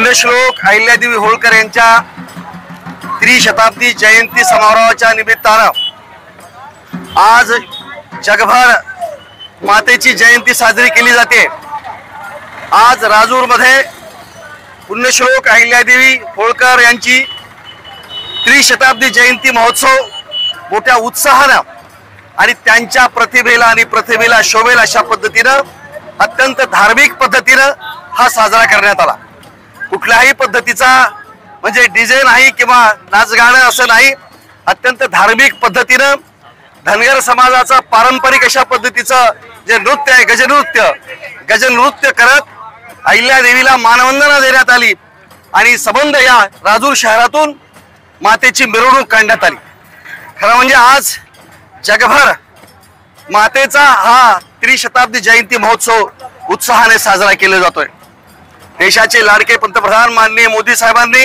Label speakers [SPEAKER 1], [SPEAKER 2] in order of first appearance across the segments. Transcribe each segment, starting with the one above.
[SPEAKER 1] पुण्यश्लोक अहिल्यादेवी होळकर यांच्या त्रिशताब्दी जयंती समारोहाच्या निमित्तानं आज जगभर मातेची जयंती साजरी केली जाते। आज राजूरमध्ये पुण्यश्लोक अहिल्यादेवी होळकर यांची त्रिशताब्दी जयंती महोत्सव मोठ्या उत्साहानं आणि त्यांच्या प्रतिभेला शोभेल अशा पद्धतीनं अत्यंत धार्मिक पद्धतीनं हा साजरा करण्यात आला। कुठल्याही पद्धतीचा म्हणजे डीजे नाही किंवा नाचगाणं असं नाही, अत्यंत धार्मिक पद्धतीनं धनगर समाजाचा पारंपरिक अशा पद्धतीचं जे नृत्य आहे गजनृत्य करत अहिल्यादेवीला मानवंदना देण्यात आली आणि संबंध या राजूर शहरातून मातेची मिरवणूक काढण्यात आली। खरं म्हणजे आज जगभर मातेचा हा त्रिशताब्दी जयंती महोत्सव उत्साहाने साजरा केला जातोय। देशाचे लाडके पंतप्रधान माननीय मोदी साहेबांनी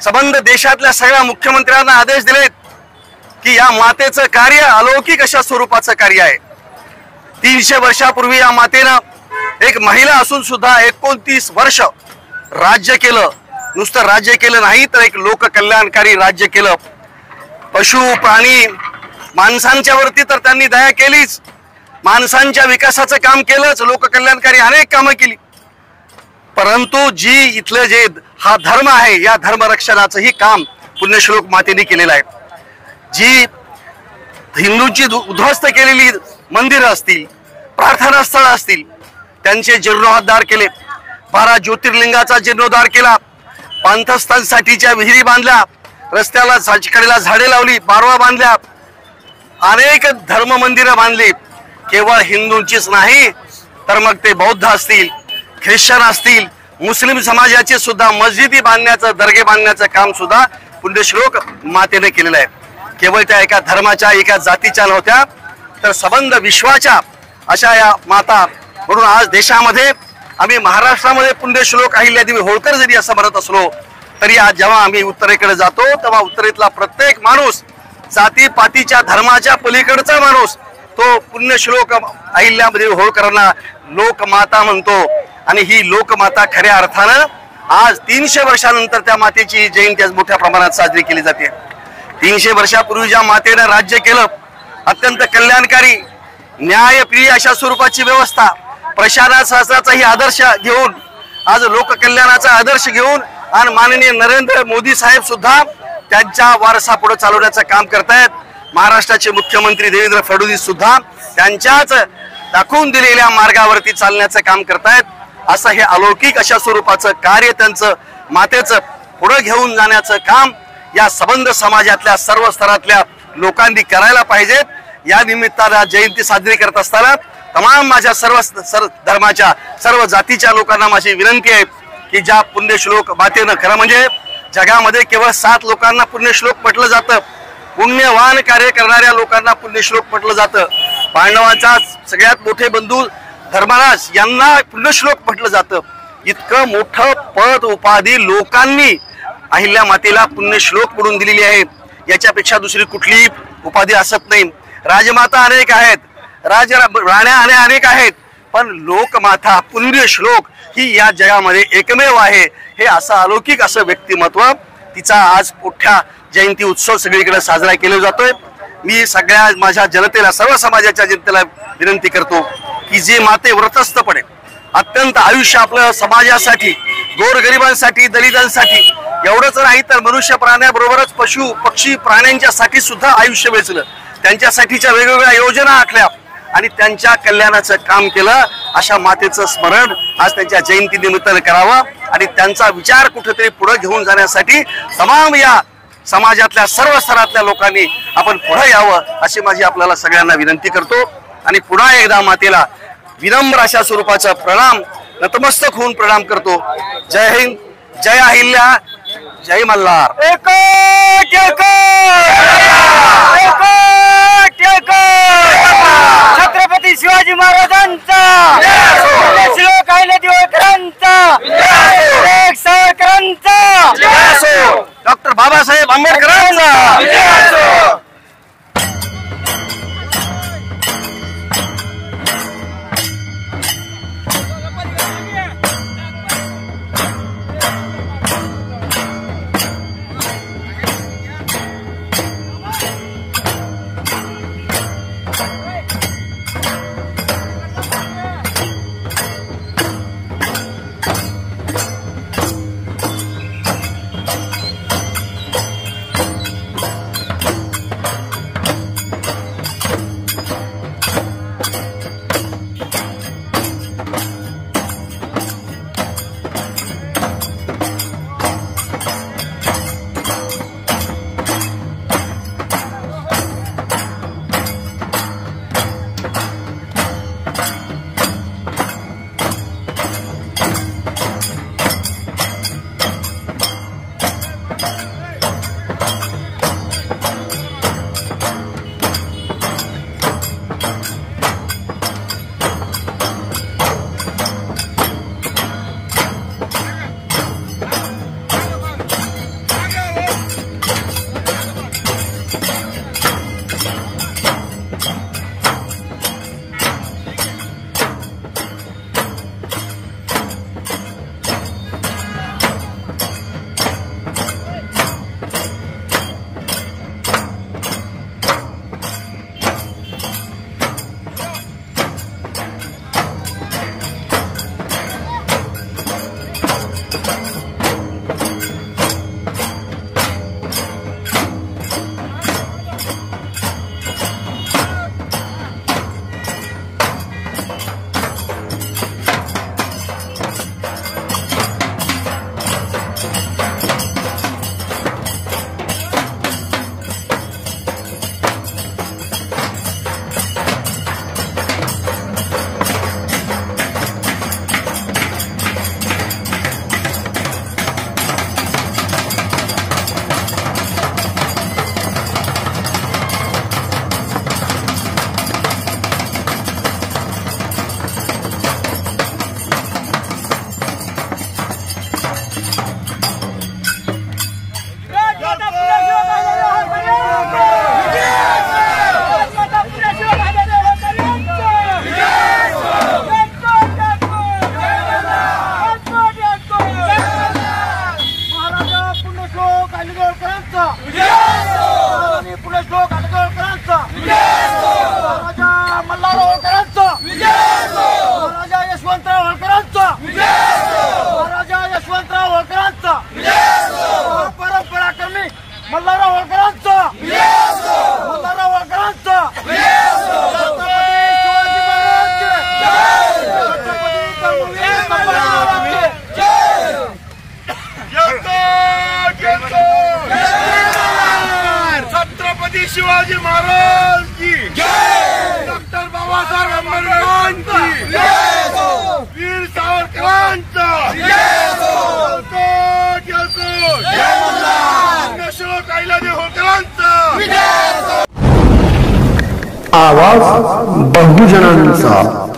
[SPEAKER 1] संबंध देशातल्या सगळ्या मुख्यमंत्र्यांना आदेश दिलेत की या मातेचं कार्य अलौकिक अशा स्वरूपाचं कार्य आहे। 300 वर्षापूर्वी या मातेनं एक महिला असून सुद्धा 29 वर्ष राज्य केलं। नुसतं राज्य केलं नाही तर एक लोककल्याणकारी राज्य केलं। पशु प्राणी माणसांच्या वरती तर त्यांनी दया केलीच, माणसांच्या विकासाचं काम केलंच, लोककल्याणकारी अनेक कामं केली। परंतु जी इथलं जे हा धर्म आहे या धर्मरक्षणाचंही काम पुण्यश्लोक मातेने केलेलं आहे। जी हिंदूंची उद्ध्वस्त केलेली मंदिरं असतील, प्रार्थना स्थळ असतील, त्यांचे जीर्णोद्धार केले। 12 ज्योतिर्लिंगाचा जीर्णोद्धार केला, पांथस्थांसाठीच्या विहिरी बांधल्या, रस्त्याला कडेला झाडे लावली, बारवा बांधल्या, अनेक धर्म मंदिरं बांधली। केवळ हिंदूंचीच नाही तर मग ते बौद्ध असतील, ख्रिश्चन असतील, मुस्लिम समाजाचे सुद्धा मस्जिदी बांधण्याचं दर्गे बांधण्याचं काम सुद्धा पुण्यश्लोक मातेने केलेलं आहे। केवळ त्या एका धर्माच्या एका जातीच्या नव्हत्या तर संबंध विश्वाच्या अशा या माता। म्हणून आज देशामध्ये आम्ही महाराष्ट्रामध्ये पुण्यश्लोक अहिल्यादेवी होळकर जरी असं म्हणत असलो तरी आज जेव्हा आम्ही उत्तरेकडे जातो तेव्हा उत्तरेतला प्रत्येक माणूस जातीपातीच्या धर्माच्या पलीकडचा माणूस तो पुण्यश्लोक अहिल्यादेवी होळकरांना लोकमाता म्हणतो। आणि ही लोकमाता खऱ्या अर्थानं आज 300 वर्षानंतर त्या मातेची जयंती आज मोठ्या प्रमाणात साजरी केली जाते। 300 वर्षापूर्वी ज्या मातेनं राज्य केलं, अत्यंत कल्याणकारी न्यायप्रिय अशा स्वरूपाची व्यवस्था, प्रशासनाचाही आदर्श घेऊन आज लोककल्याणाचा आदर्श घेऊन आणि माननीय नरेंद्र मोदी साहेब सुद्धा त्यांच्या वारसा पुढे चालवण्याचं काम करतायत। महाराष्ट्राचे मुख्यमंत्री देवेंद्र फडणवीस सुद्धा त्यांच्याच दाखवून दिलेल्या मार्गावरती चालण्याचं काम करतायत। असं हे अलौकिक अशा स्वरूपाचं कार्य त्यांचं मातेचं पुढे घेऊन जाण्याचं काम या संबंध समाजातल्या सर्व स्तरातल्या लोकांनी करायला पाहिजेत। या निमित्तानं जयंती साजरी करत असताना तमाम माझ्या सर्व धर्माच्या सर्व जातीच्या लोकांना माझी विनंती आहे की ज्या पुण्यश्लोक मातेनं खरं म्हणजे जगामध्ये केवळ 7 लोकांना पुण्यश्लोक म्हटलं जातं, पुण्यवान कार्य करणाऱ्या लोकांना पुण्यश्लोक म्हटलं जातं। पांडवांचा सगळ्यात मोठे बंधू धर्मराज यांना पुण्यश्लोक म्हटलं जातं। इतकं मोठं पद उपाधी लोकांनी अहिल्या मातेला पुण्यश्लोक म्हणून दिलेली आहे, याच्यापेक्षा दुसरी कुठलीही उपाधी असत नाही। राजमाता अनेक आहेत, राण्या अनेक आहेत, पण लोकमाता पुण्यश्लोक ही या जगामध्ये एकमेव आहे। हे असं अलौकिक असं व्यक्तिमत्व तिचा आज मोठ्या जयंती उत्सव सगळीकडे साजरा केला जातोय। मी सगळ्या माझ्या जनतेला, सर्व समाजाच्या जनतेला विनंती करतो की जे माते व्रतस्थपणे अत्यंत आयुष्य आपलं समाजासाठी, गोरगरिबांसाठी, दलितांसाठी एवढंच नाही तर मनुष्य प्राण्याबरोबरच पशु पक्षी प्राण्यांच्यासाठी सुद्धा आयुष्य वेचलं, त्यांच्यासाठीच्या वेगवेगळ्या योजना आखल्या आणि त्यांच्या कल्याणाचं काम केलं। अशा मातेचं स्मरण आज त्यांच्या जयंती निमित्तानं करावं आणि त्यांचा विचार कुठेतरी पुढे घेऊन जाण्यासाठी तमाम या समाजातल्या सर्व स्तरातल्या लोकांनी आपण पुढे यावं अशी माझी आपल्याला सगळ्यांना विनंती करतो। आणि पुन्हा एकदा मातेला विनम्र अशा स्वरूपाचा प्रणाम, नतमस्तक होऊन प्रणाम करतो। जय हिंद, जय अहिल्या, जय मल्हार।
[SPEAKER 2] छत्रपती शिवाजी महाराजांचा, पुण्यश्लोक अहिल्यादेवी होळकरांचा, सावरकरांचा,
[SPEAKER 1] डॉक्टर बाबासाहेब आंबेडकरांचा।
[SPEAKER 3] छत्रपती शिवाजी महाराज की जय, डॉक्टर बाबासाहेब आंबेडकरांची जय, वीर सावरकरांचा पुण्यश्लोक अहिल्यादेवी होळकरांचा
[SPEAKER 4] आवाज बहुजनांचा.